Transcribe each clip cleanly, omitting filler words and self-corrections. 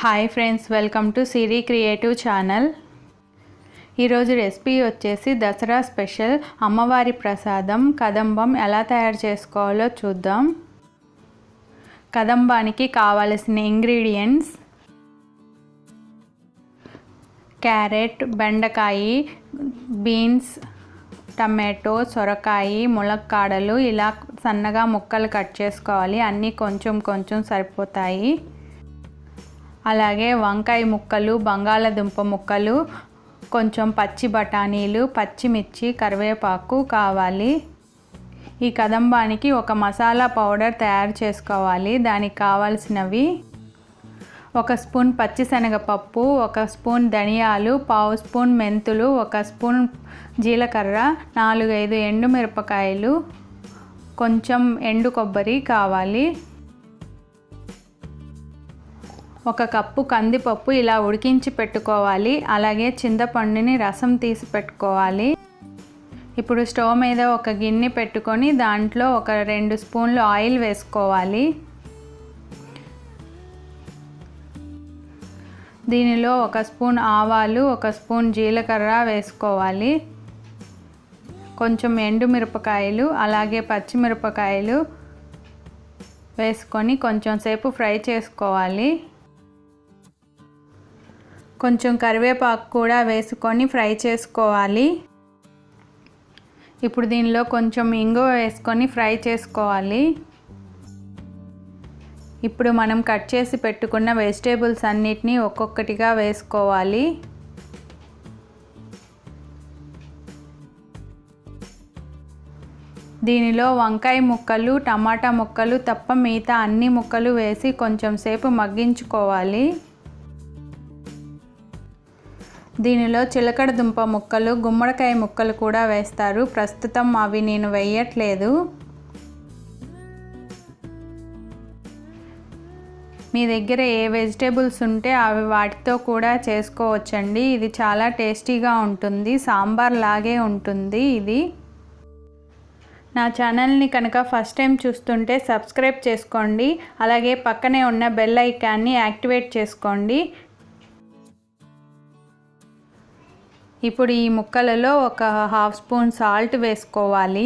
Hi friends, welcome to Siri creative channel. ఈరోజు recipe వచ్చేసి Dasara special అమ్మవారి ప్రసాదం కదంబం ఎలా తయారు చేసుకోవాలో చూద్దాం. కదంబానికి కావలసిన ఇంగ్రీడియంట్స్: క్యారెట్, బెండకాయ, బీన్స్, టమాటో, సొరకాయ, ములక్కాడలు ఇలా సన్నగా ముక్కలు కట్ చేసుకోవాలి. అన్నీ కొంచెం కొంచెం సరిపోతాయి. అలాగే వంకాయ ముక్కలు, బంగాళదుంప ముక్కలు, కొంచెం పచ్చి బఠానీలు, పచ్చిమిర్చి, కరివేపాకు కావాలి. ఈ కదంబానికి ఒక మసాలా పౌడర్ తయారు చేసుకోవాలి. దానికి కావాల్సినవి: 1 స్పూన్ పచ్చిశనగపప్పు, 1 స్పూన్ ధనియాలు, 1/2 స్పూన్ మెంతులు, 1 స్పూన్ జీలకర్ర, 4-5 ఎండుమిరపకాయలు, కొంచెం ఎండు కొబ్బరి కావాలి. 1 కప్పు కందిపప్పు ఇలా ఉడికించి పెట్టుకోవాలి. అలాగే చింతపండుని రసం తీసి పెట్టుకోవాలి. ఇప్పుడు స్టవ్ మీద ఒక గిన్నె పెట్టుకొని దాంట్లో 2 స్పూన్లు ఆయిల్ వేసుకోవాలి. దీనిలో 1 స్పూన్ ఆవాలు, 1 స్పూన్ జీలకర్ర వేసుకోవాలి. కొంచెం ఎండుమిరపకాయలు అలాగే పచ్చిమిరపకాయలు వేసుకొని కొంచెం సేపు ఫ్రై చేసుకోవాలి. కొంచెం కరివేపాకు కూడా వేసుకొని ఫ్రై చేసుకోవాలి. ఇప్పుడు దీనిలో కొంచెం ఇంగువ వేసుకొని ఫ్రై చేసుకోవాలి. ఇప్పుడు మనం కట్ చేసి పెట్టుకున్న వెజిటేబుల్స్ అన్నిటినీ ఒక్కొక్కటిగా వేసుకోవాలి. దీనిలో వంకాయ ముక్కలు, టమాటా ముక్కలు తప్ప మిగతా అన్ని ముక్కలు వేసి కొంచెం సేపు మగ్గించుకోవాలి. దీనిలో చిలకడ దుంప ముక్కలు, గుమ్మడికాయ ముక్కలు కూడా వేస్తారు. ప్రస్తుతం అవి నేను వేయట్లేదు. మీ దగ్గర ఏ వెజిటేబుల్స్ ఉంటే అవి వాటితో కూడా చేసుకోవచ్చండి. ఇది చాలా టేస్టీగా ఉంటుంది. సాంబార్ లాగే ఉంటుంది ఇది. నా ఛానల్ని కనుక ఫస్ట్ టైం చూస్తుంటే సబ్స్క్రైబ్ చేసుకోండి. అలాగే పక్కనే ఉన్న బెల్ ఐకాన్ని యాక్టివేట్ చేసుకోండి. ఇప్పుడు ఈ ముక్కలలో 1/2 స్పూన్ సాల్ట్ వేసుకోవాలి.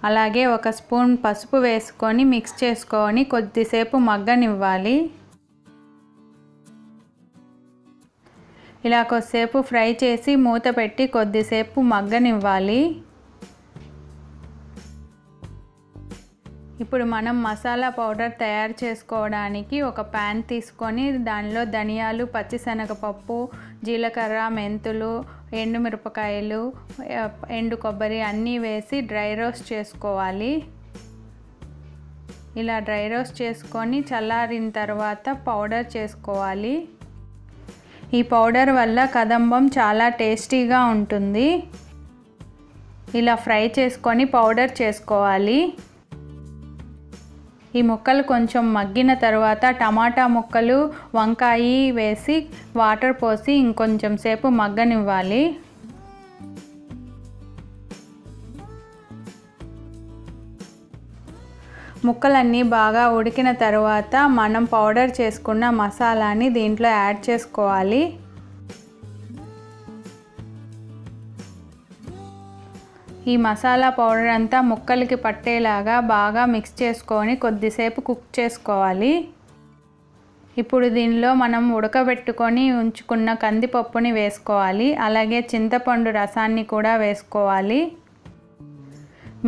అలాగే 1 స్పూన్ పసుపు వేసుకొని మిక్స్ చేసుకొని కొద్దిసేపు మగ్గనివ్వాలి. ఇలా కొద్దిసేపు ఫ్రై చేసి మూత పెట్టి కొద్దిసేపు మగ్గనివ్వాలి. ఇప్పుడు మనం మసాలా పౌడర్ తయారు చేసుకోవడానికి ఒక ప్యాన్ తీసుకొని దానిలో ధనియాలు, పచ్చిశనగపప్పు, జీలకర్ర, మెంతులు, ఎండుమిరపకాయలు, ఎండు కొబ్బరి అన్నీ వేసి డ్రై రోస్ట్ చేసుకోవాలి. ఇలా డ్రై రోస్ట్ చేసుకొని చల్లారిన తర్వాత పౌడర్ చేసుకోవాలి. ఈ పౌడర్ వల్ల కదంబం చాలా టేస్టీగా ఉంటుంది. ఇలా ఫ్రై చేసుకొని పౌడర్ చేసుకోవాలి. ఈ ముక్కలు కొంచెం మగ్గిన తర్వాత టమాటా ముక్కలు, వంకాయ వేసి వాటర్ పోసి ఇంకొంచెం సేపు మగ్గనివ్వాలి. ముక్కలన్నీ బాగా ఉడికిన తర్వాత మనం పౌడర్ చేసుకున్న మసాలాని దీంట్లో యాడ్ చేసుకోవాలి. ఈ మసాలా పౌడర్ అంతా ముక్కలకి పట్టేలాగా బాగా మిక్స్ చేసుకొని కొద్దిసేపు కుక్ చేసుకోవాలి. ఇప్పుడు దీనిలో మనం ఉడకబెట్టుకొని ఉంచుకున్న కందిపప్పుని వేసుకోవాలి. అలాగే చింతపండు రసాన్ని కూడా వేసుకోవాలి.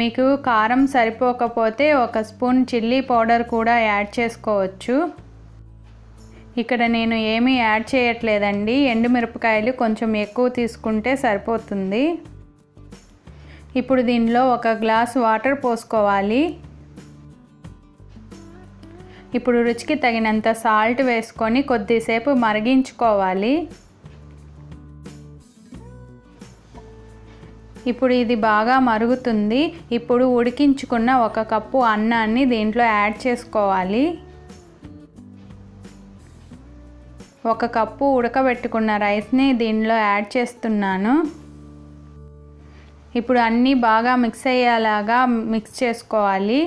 మీకు కారం సరిపోకపోతే 1 స్పూన్ చిల్లీ పౌడర్ కూడా యాడ్ చేసుకోవచ్చు. ఇక్కడ నేను ఏమీ యాడ్ చేయట్లేదండి. ఎండుమిరపకాయలు కొంచెం ఎక్కువ తీసుకుంటే సరిపోతుంది. ఇప్పుడు దీనిలో 1 గ్లాస్ వాటర్ పోసుకోవాలి. ఇప్పుడు రుచికి తగినంత సాల్ట్ వేసుకొని కొద్దిసేపు మరిగించుకోవాలి. ఇప్పుడు ఇది బాగా మరుగుతుంది. ఇప్పుడు ఉడికించుకున్న 1 కప్పు అన్నాన్ని దీంట్లో యాడ్ చేసుకోవాలి. 1 కప్పు ఉడకబెట్టుకున్న రైస్ని దీనిలో యాడ్ చేస్తున్నాను. ఇప్పుడు అన్నీ బాగా మిక్స్ అయ్యేలాగా మిక్స్ చేసుకోవాలి.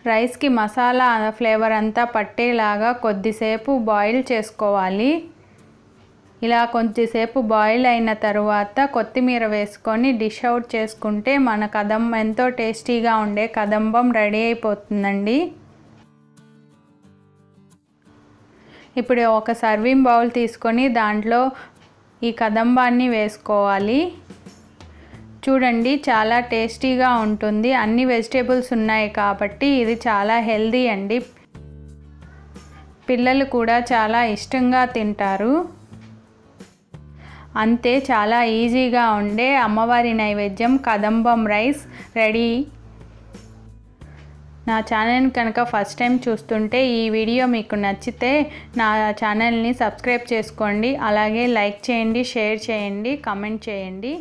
రైస్కి మసాలా ఫ్లేవర్ అంతా పట్టేలాగా కొద్దిసేపు బాయిల్ చేసుకోవాలి. ఇలా కొద్దిసేపు బాయిల్ అయిన తర్వాత కొత్తిమీర వేసుకొని డిష్ అవుట్ చేసుకుంటే మన ఎంతో టేస్టీగా ఉండే కదంబం రెడీ అయిపోతుందండి. ఇప్పుడు ఒక సర్వింగ్ బౌల్ తీసుకొని దాంట్లో ఈ కదంబాన్ని వేసుకోవాలి. చూడండి, చాలా టేస్టీగా ఉంటుంది. అన్ని వెజిటేబుల్స్ ఉన్నాయి కాబట్టి ఇది చాలా హెల్దీ అండి. పిల్లలు కూడా చాలా ఇష్టంగా తింటారు. అంతే, చాలా ఈజీగా ఉండే అమ్మవారి నైవేద్యం కదంబం రైస్ రెడీ. నా ఛానల్ కనుక ఫస్ట్ టైం చూస్తుంటే ఈ వీడియో మీకు నచ్చితే నా ఛానల్ని సబ్స్క్రైబ్ చేసుకోండి. అలాగే లైక్ చేయండి, షేర్ చేయండి, కామెంట్ చేయండి.